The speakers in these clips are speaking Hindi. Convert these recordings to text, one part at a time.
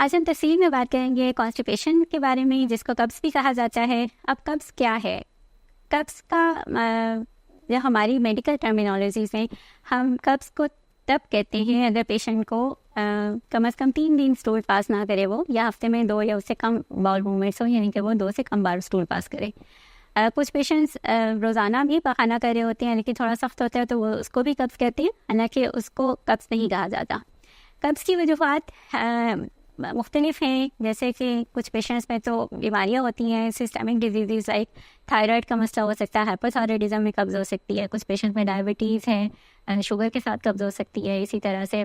आज हम तफसील में बात करेंगे कॉन्स्टिपेशन के बारे में, जिसको कब्ज़ भी कहा जाता है। अब कब्ज़ क्या है? कब्ज़ का जो हमारी मेडिकल टर्मिनोलॉजीज़ में हम कब्ज़ को तब कहते हैं अगर पेशेंट को कम से कम 3 दिन स्टूल पास ना करे वो, या हफ्ते में 2 या उससे कम बाउल मूवमेंट्स हो, यानी कि वो 2 से कम बार स्टूल पास करे। कुछ पेशेंट्स रोज़ाना भी पखाना कर रहे होते हैं, लेकिन थोड़ा सख्त होता है तो वो उसको भी कब्ज़ कहते हैं, हालांकि उसको कब्ज़ नहीं कहा जाता। कब्ज़ की वजूहात मुख्तलिफ हैं, जैसे कि कुछ पेशेंट्स में तो बीमारियां होती हैं, सिस्टमिक डिजीज़ लाइक थायराइड का मसला हो सकता है, हाइपोथायराइडिज्म में कब्ज़ हो सकती है, कुछ पेशेंट्स में डायबिटीज़ है, शुगर के साथ कब्ज़ हो सकती है। इसी तरह से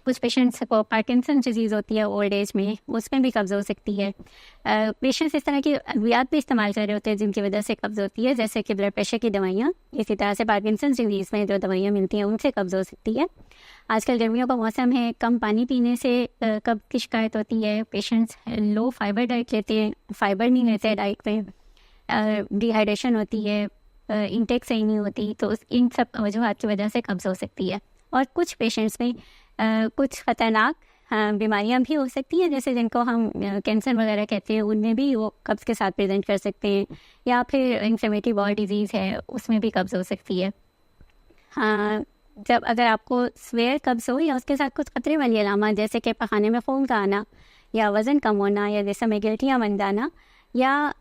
कुछ पेशेंट्स को पार्किंसन डिजीज़ होती है ओल्ड एज में, उसमें भी कब्ज़ हो सकती है। पेशेंट्स इस तरह की अद्वियात भी इस्तेमाल कर रहे होते हैं जिनकी वजह से कब्ज़ होती है, जैसे कि ब्लड प्रेशर की दवाइयाँ। इसी तरह से पार्किंसन डिजीज़ में जो दवाइयाँ मिलती हैं उनसे कब्ज़ हो सकती है। आजकल गर्मियों का मौसम है, कम पानी पीने से कब्ज़ की शिकायत होती है। पेशेंट्स लो फाइबर डाइट लेते हैं, फाइबर नहीं लेते डाइट में, डिहाइड्रेशन होती है, इंटेक सही नहीं होती, तो इन सब वजूहात की वजह से कब्ज़ हो सकती है। और कुछ पेशेंट्स में कुछ ख़तरनाक बीमारियां भी हो सकती हैं, जैसे जिनको हम कैंसर वगैरह कहते हैं, उनमें भी वो कब्ज़ के साथ प्रेजेंट कर सकते हैं, या फिर इन्फ्लेमेटरी बॉल डिजीज़ है उसमें भी कब्ज़ हो सकती है। हाँ, जब अगर आपको स्वेयर कब्ज़ हो या उसके साथ कुछ खतरे वाली अलामत, जैसे कि पखाने में खून का आना, या वज़न कम होना, या जैसे में गिल्टियाँ बन जाना, या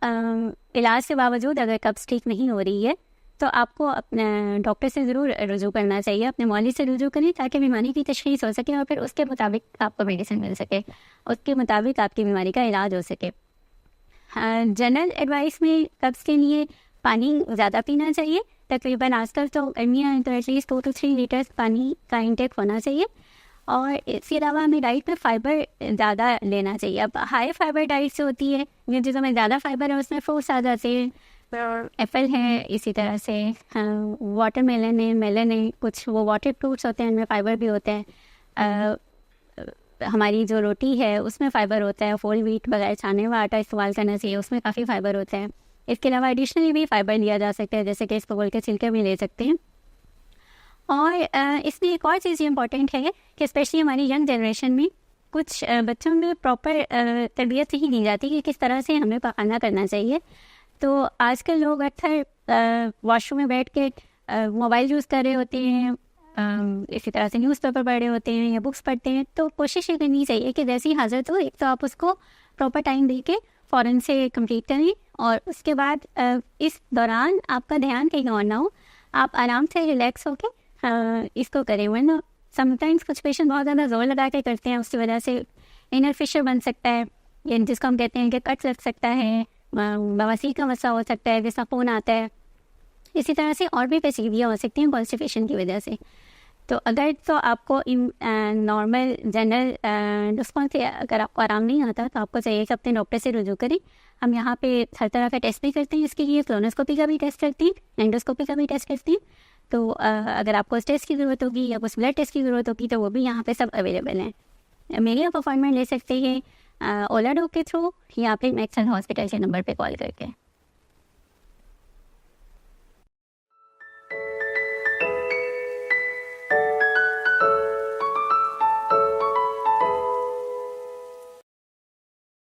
इलाज के बावजूद अगर कब्ज़ ठीक नहीं हो रही है, तो आपको अपने डॉक्टर से ज़रूर रुजू करना चाहिए, अपने मौली से रुजू करें, ताकि बीमारी की तशख़ीस हो सके और फिर उसके मुताबिक आपको मेडिसिन मिल सके, उसके मुताबिक आपकी बीमारी का इलाज हो सके। जनरल एडवाइस में कब्ज़ के लिए पानी ज़्यादा पीना चाहिए। तकरीबन आजकल तो गर्मियाँ तो एटलीस्ट 2 to 3 लीटर्स पानी का इंटेक होना चाहिए। और इसके अलावा हमें डाइट में फ़ाइबर ज़्यादा लेना चाहिए। अब हाई फाइबर डाइट से होती है, जिन चीज़ों में ज़्यादा फाइबर है उसमें फ्रूट्स आ जाते हैं, एप्पल है, इसी तरह से वाटरमेलन है, मेलन है, कुछ वो वाटर फ्रूट्स होते हैं, उनमें फ़ाइबर भी होते हैं। हमारी जो रोटी है उसमें फ़ाइबर होता है, होल व्हीट बगैर छाने हुआ आटा इस्तेमाल करना चाहिए, उसमें काफ़ी फ़ाइबर होता है। इसके अलावा एडिशनली भी फ़ाइबर लिया जा सकता है, जैसे कि इसबगोल के छिलके भी ले सकते हैं। और इसमें एक और चीज़ इम्पॉर्टेंट है कि स्पेशली हमारी यंग जनरेशन में कुछ बच्चों में प्रॉपर तरबियत नहीं दी जाती कि किस तरह से हमें पखाना करना चाहिए। तो आजकल लोग अक्सर वॉशरूम में बैठ के मोबाइल यूज़ कर रहे होते हैं, इसी तरह से न्यूज़पेपर पढ़ रहे होते हैं या बुक्स पढ़ते हैं। तो कोशिश ये करनी चाहिए कि जैसी ही हाज़त हो, एक तो आप उसको प्रॉपर टाइम दे के फ़ौरन से कंप्लीट करें, और उसके बाद इस दौरान आपका ध्यान कहीं और ना हो, आप आराम से रिलैक्स होके इसको करें। वरना समटाइम्स कुछ पेशेंट बहुत ज़्यादा ज़ोर लगा के करते हैं, उसकी वजह से इनर फिशर बन सकता है, या जिसको हम कहते हैं कि कट लग सकता है, बवासीर का मसला हो सकता है, जैसा खून आता है। इसी तरह से और भी पेचीदगियाँ हो सकती हैं कॉन्स्टिपेशन की वजह से। तो अगर तो आपको नॉर्मल जनरल नुस्खों से अगर आपको आराम नहीं आता, तो आपको चाहिए कि अपने डॉक्टर से रुजू करें। हम यहाँ पे हर तरह का टेस्ट भी करते हैं, इसके लिए कोलोनोस्कोपी का भी टेस्ट करते हैं, एंडोस्कोपी का भी टेस्ट करते हैं। तो अगर आपको उस टेस्ट की ज़रूरत होगी या कुछ ब्लड टेस्ट की ज़रूरत होगी, तो वो भी यहाँ पे सब अवेलेबल हैं। मेरी आप अपॉइंटमेंट ले सकते हैं ओला डॉग के थ्रू, या फिर मैक्सन हॉस्पिटल के नंबर पे कॉल करके।